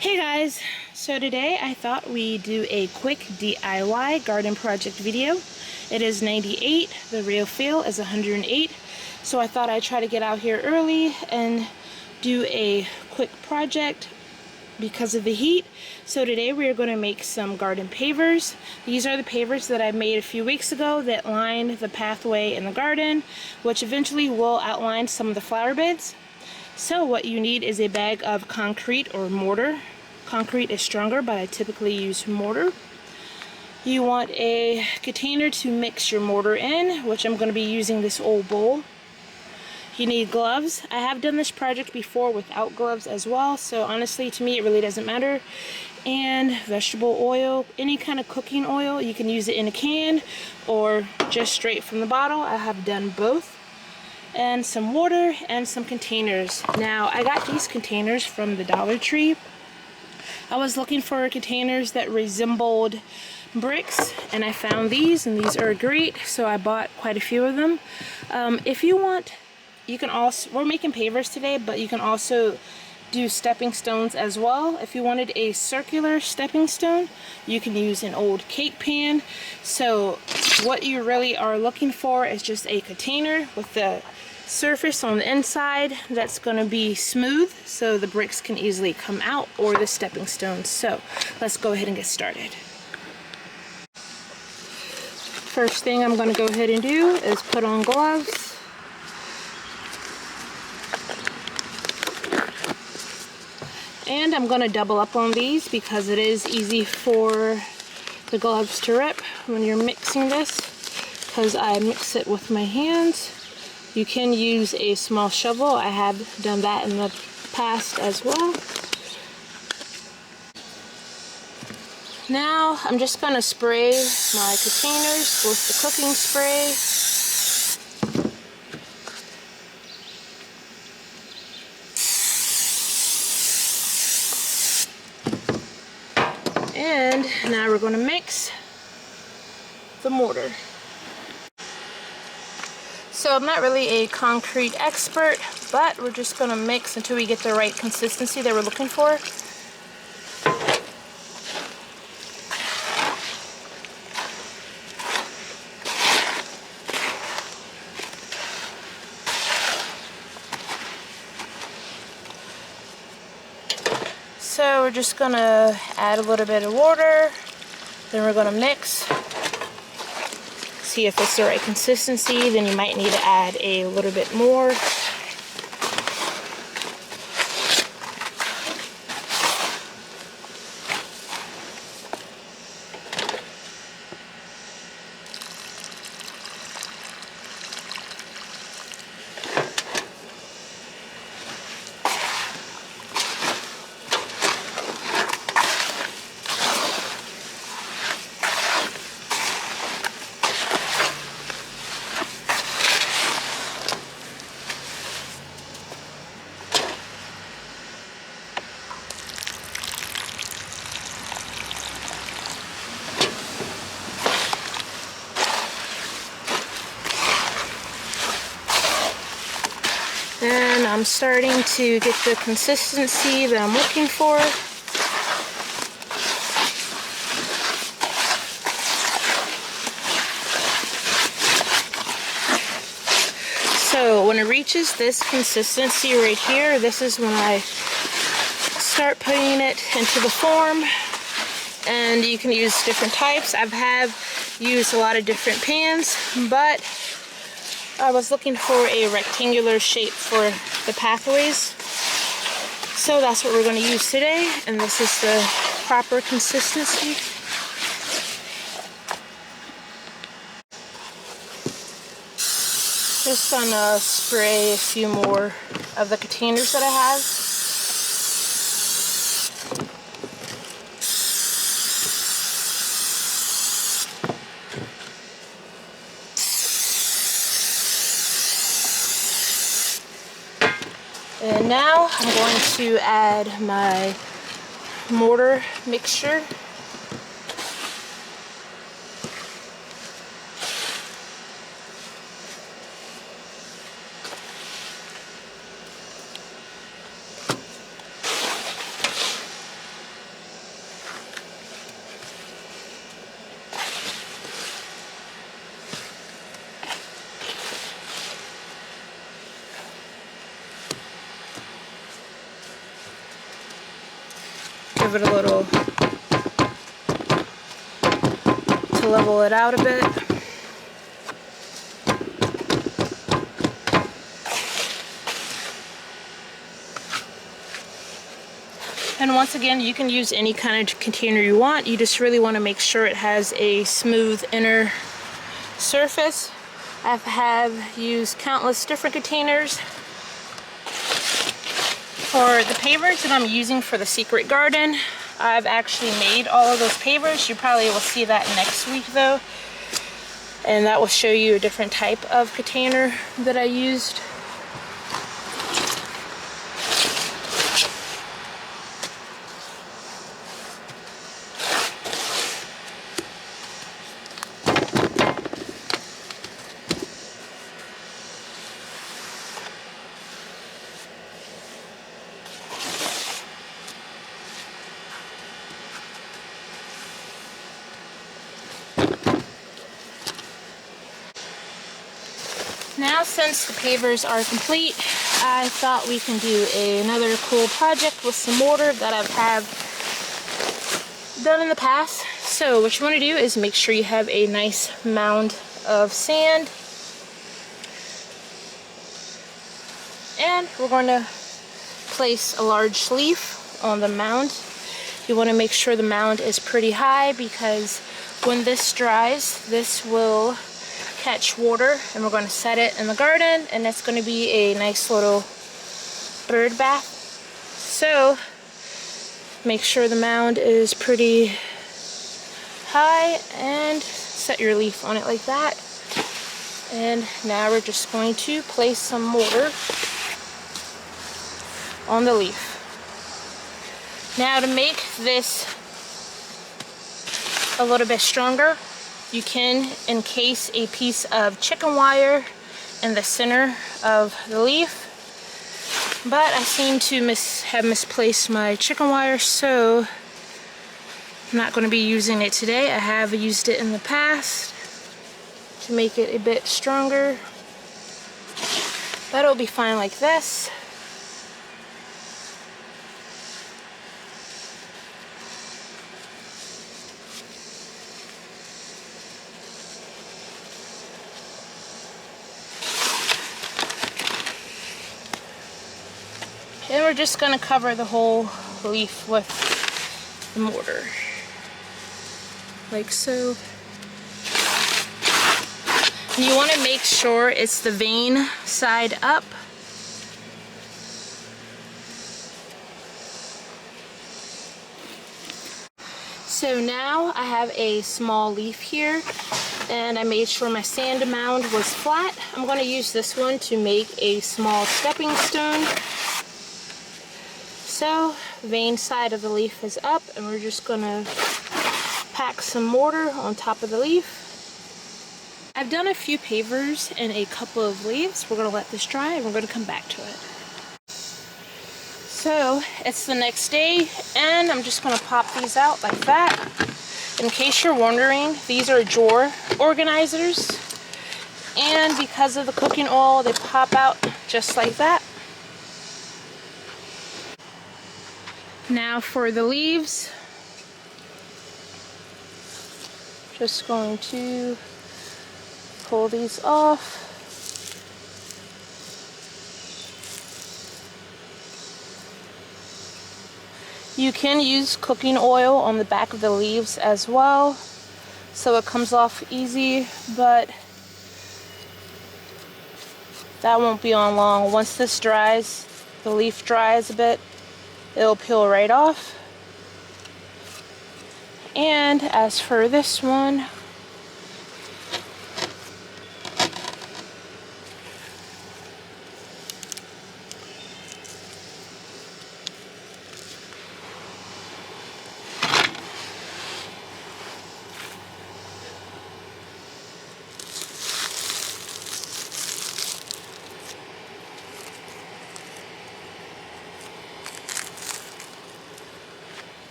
Hey guys, so today I thought we'd do a quick DIY garden project video. It is 98, the real feel is 108, so I thought I'd try to get out here early and do a quick project because of the heat. So today we are going to make some garden pavers. These are the pavers that I made a few weeks ago that line the pathway in the garden, which eventually will outline some of the flower beds. So what you need is a bag of concrete or mortar. Concrete is stronger, but I typically use mortar. You want a container to mix your mortar in, which I'm going to be using this old bowl. You need gloves. I have done this project before without gloves as well, so honestly to me it really doesn't matter. And vegetable oil, any kind of cooking oil. You can use it in a can or just straight from the bottle. I have done both. And some water and some containers. Now I got these containers from the Dollar Tree. I was looking for containers that resembled bricks and I found these, and these are great, so I bought quite a few of them. If you want, you can also, we're making pavers today, but you can also do stepping stones as well. If you wanted a circular stepping stone, you can use an old cake pan. So what you really are looking for is just a container with the surface on the inside that's going to be smooth so the bricks can easily come out, or the stepping stones. So let's go ahead and get started. First thing I'm going to go ahead and do is put on gloves. And I'm going to double up on these because it is easy for the gloves to rip when you're mixing this, because I mix it with my hands. You can use a small shovel. I have done that in the past as well. Now I'm just going to spray my containers with the cooking spray. And now we're going to mix the mortar. So I'm not really a concrete expert, but we're just going to mix until we get the right consistency that we're looking for. So we're just going to add a little bit of water, then we're going to mix. See if it's the right consistency, then you might need to add a little bit more. And I'm starting to get the consistency that I'm looking for. So when it reaches this consistency right here, this is when I start putting it into the form. And you can use different types. I've used a lot of different pans, but I was looking for a rectangular shape for the pathways. So that's what we're going to use today, and this is the proper consistency. Just going to spray a few more of the containers that I have. And now I'm going to add my mortar mixture. Give it a little to level it out a bit. And once again, you can use any kind of container you want. You just really want to make sure it has a smooth inner surface. I have used countless different containers. For the pavers that I'm using for the secret garden, I've actually made all of those pavers. You probably will see that next week though. And that will show you a different type of container that I used. Now, since the pavers are complete, I thought we can do another cool project with some mortar that I have done in the past. So what you want to do is make sure you have a nice mound of sand. And we're going to place a large leaf on the mound. You want to make sure the mound is pretty high because when this dries, this will catch water, and we're going to set it in the garden, and it's going to be a nice little bird bath. So make sure the mound is pretty high and set your leaf on it like that. And now we're just going to place some mortar on the leaf. Now, to make this a little bit stronger, you can encase a piece of chicken wire in the center of the leaf, but I seem to have misplaced my chicken wire, so I'm not going to be using it today. I have used it in the past to make it a bit stronger, but it'll be fine like this. And we're just going to cover the whole leaf with the mortar, like so. And you want to make sure it's the vein side up. So now I have a small leaf here, and I made sure my sand mound was flat. I'm going to use this one to make a small stepping stone. So, vein side of the leaf is up, and we're just going to pack some mortar on top of the leaf. I've done a few pavers and a couple of leaves. We're going to let this dry, and we're going to come back to it. So, it's the next day, and I'm just going to pop these out like that. In case you're wondering, these are drawer organizers, and because of the cooking oil, they pop out just like that. Now for the leaves, just going to pull these off. You can use cooking oil on the back of the leaves as well, so it comes off easy, but that won't be on long. Once this dries, the leaf dries a bit, it'll peel right off. And as for this one,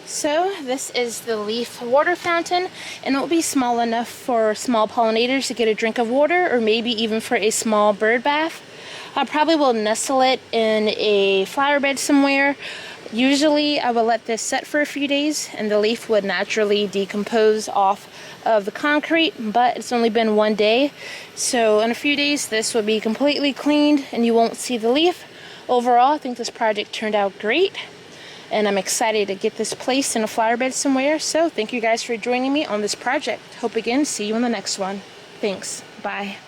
so this is the leaf water fountain, and it will be small enough for small pollinators to get a drink of water, or maybe even for a small bird bath. I probably will nestle it in a flower bed somewhere. Usually I will let this set for a few days and the leaf would naturally decompose off of the concrete, but it's only been 1 day. So in a few days this will be completely cleaned and you won't see the leaf. Overall, I think this project turned out great and I'm excited to get this placed in a flower bed somewhere. So thank you guys for joining me on this project. Hope again, see you in the next one. Thanks. Bye.